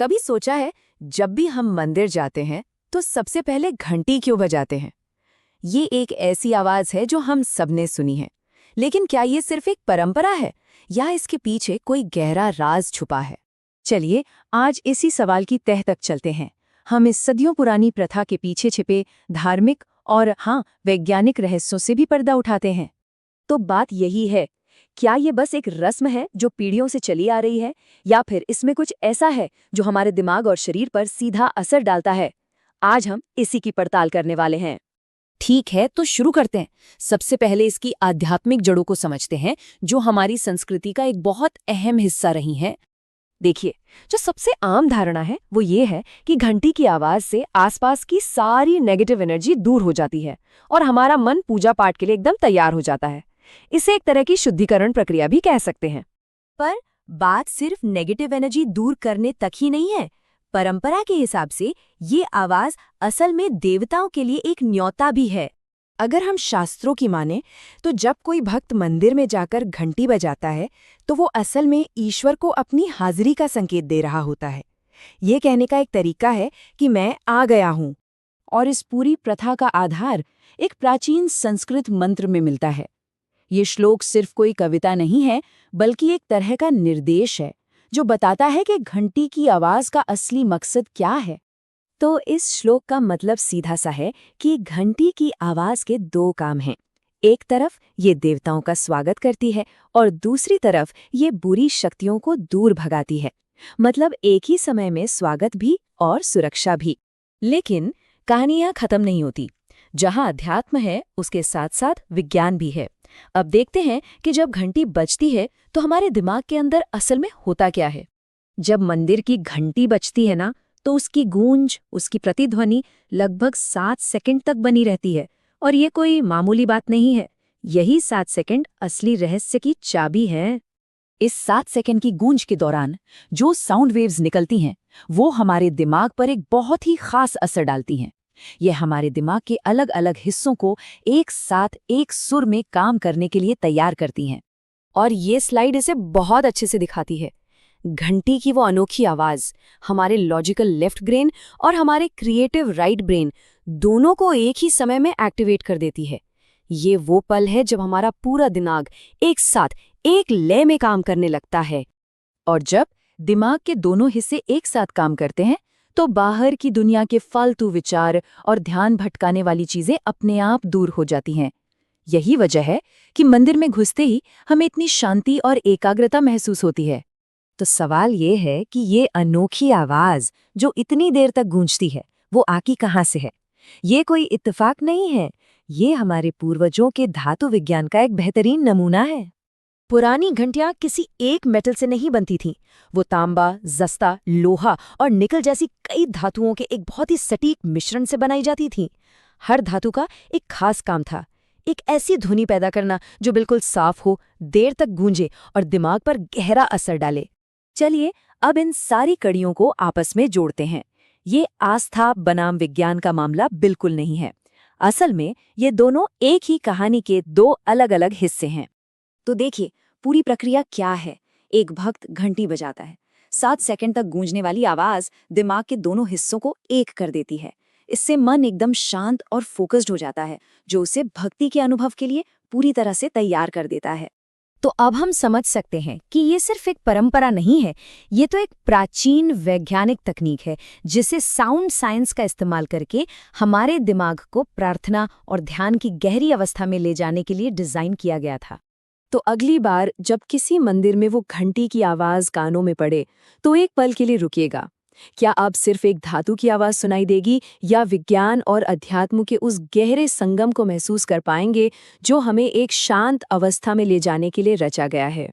कभी सोचा है, जब भी हम मंदिर जाते हैं तो सबसे पहले घंटी क्यों बजाते हैं? ये एक ऐसी आवाज है जो हम सबने सुनी है, लेकिन क्या ये सिर्फ एक परंपरा है या इसके पीछे कोई गहरा राज छुपा है? चलिए आज इसी सवाल की तह तक चलते हैं। हम इस सदियों पुरानी प्रथा के पीछे छिपे धार्मिक और वैज्ञानिक रहस्यों से भी पर्दा उठाते हैं। तो बात यही है, क्या ये बस एक रस्म है जो पीढ़ियों से चली आ रही है, या फिर इसमें कुछ ऐसा है जो हमारे दिमाग और शरीर पर सीधा असर डालता है? आज हम इसी की पड़ताल करने वाले हैं। ठीक है, तो शुरू करते हैं। सबसे पहले इसकी आध्यात्मिक जड़ों को समझते हैं, जो हमारी संस्कृति का एक बहुत अहम हिस्सा रही हैं। देखिए, जो सबसे आम धारणा है वो ये है कि घंटी की आवाज से आसपास की सारी नेगेटिव एनर्जी दूर हो जाती है और हमारा मन पूजा पाठ के लिए एकदम तैयार हो जाता है। इसे एक तरह की शुद्धिकरण प्रक्रिया भी कह सकते हैं। पर बात सिर्फ नेगेटिव एनर्जी दूर करने तक ही नहीं है। परंपरा के हिसाब से ये आवाज असल में देवताओं के लिए एक न्योता भी है। अगर हम शास्त्रों की माने तो जब कोई भक्त मंदिर में जाकर घंटी बजाता है तो वो असल में ईश्वर को अपनी हाजिरी का संकेत दे रहा होता है। ये कहने का एक तरीका है कि मैं आ गया हूँ। और इस पूरी प्रथा का आधार एक प्राचीन संस्कृत मंत्र में मिलता है। ये श्लोक सिर्फ कोई कविता नहीं है, बल्कि एक तरह का निर्देश है जो बताता है कि घंटी की आवाज का असली मकसद क्या है। तो इस श्लोक का मतलब सीधा सा है कि घंटी की आवाज के दो काम हैं। एक तरफ ये देवताओं का स्वागत करती है और दूसरी तरफ ये बुरी शक्तियों को दूर भगाती है। मतलब एक ही समय में स्वागत भी और सुरक्षा भी। लेकिन कहानियां खत्म नहीं होती। जहां अध्यात्म है उसके साथ साथ विज्ञान भी है। अब देखते हैं कि जब घंटी बजती है तो हमारे दिमाग के अंदर असल में होता क्या है। जब मंदिर की घंटी बजती है ना, तो उसकी गूंज, उसकी प्रतिध्वनि लगभग 7 सेकंड तक बनी रहती है। और ये कोई मामूली बात नहीं है। यही 7 सेकंड असली रहस्य की चाबी है। इस 7 सेकंड की गूंज के दौरान जो साउंड वेव्स निकलती हैं, वो हमारे दिमाग पर एक बहुत ही खास असर डालती हैं। ये हमारे दिमाग के अलग अलग हिस्सों को एक साथ एक सुर में काम करने के लिए तैयार करती हैं। और ये स्लाइड इसे बहुत अच्छे से दिखाती है। घंटी की वो अनोखी आवाज हमारे लॉजिकल लेफ्ट ब्रेन और हमारे क्रिएटिव राइट ब्रेन दोनों को एक ही समय में एक्टिवेट कर देती है। ये वो पल है जब हमारा पूरा दिमाग एक साथ एक लय में काम करने लगता है। और जब दिमाग के दोनों हिस्से एक साथ काम करते हैं तो बाहर की दुनिया के फालतू विचार और ध्यान भटकाने वाली चीजें अपने आप दूर हो जाती हैं। यही वजह है कि मंदिर में घुसते ही हमें इतनी शांति और एकाग्रता महसूस होती है। तो सवाल ये है कि ये अनोखी आवाज जो इतनी देर तक गूंजती है, वो आकी कहाँ से है? ये कोई इत्तेफाक नहीं है। ये हमारे पूर्वजों के धातु विज्ञान का एक बेहतरीन नमूना है। पुरानी घंटियां किसी एक मेटल से नहीं बनती थीं। वो तांबा, जस्ता, लोहा और निकल जैसी कई धातुओं के एक बहुत ही सटीक मिश्रण से बनाई जाती थीं। हर धातु का एक खास काम था, एक ऐसी ध्वनि पैदा करना जो बिल्कुल साफ हो, देर तक गूंजे और दिमाग पर गहरा असर डाले। चलिए अब इन सारी कड़ियों को आपस में जोड़ते हैं। ये आस्था बनाम विज्ञान का मामला बिल्कुल नहीं है। असल में ये दोनों एक ही कहानी के दो अलग अलग हिस्से हैं। तो देखिए पूरी प्रक्रिया क्या है। एक भक्त घंटी बजाता है। 7 सेकंड तक गूंजने वाली आवाज दिमाग के दोनों हिस्सों को एक कर देती है। इससे मन एकदम शांत और फोकस्ड हो जाता है, जो उसे भक्ति के अनुभव के लिए पूरी तरह से तैयार कर देता है। तो अब हम समझ सकते हैं कि ये सिर्फ एक परंपरा नहीं है, ये तो एक प्राचीन वैज्ञानिक तकनीक है जिसे साउंड साइंस का इस्तेमाल करके हमारे दिमाग को प्रार्थना और ध्यान की गहरी अवस्था में ले जाने के लिए डिजाइन किया गया था। तो अगली बार जब किसी मंदिर में वो घंटी की आवाज कानों में पड़े तो एक पल के लिए रुकिएगा। क्या अब सिर्फ एक धातु की आवाज सुनाई देगी, या विज्ञान और अध्यात्म के उस गहरे संगम को महसूस कर पाएंगे जो हमें एक शांत अवस्था में ले जाने के लिए रचा गया है?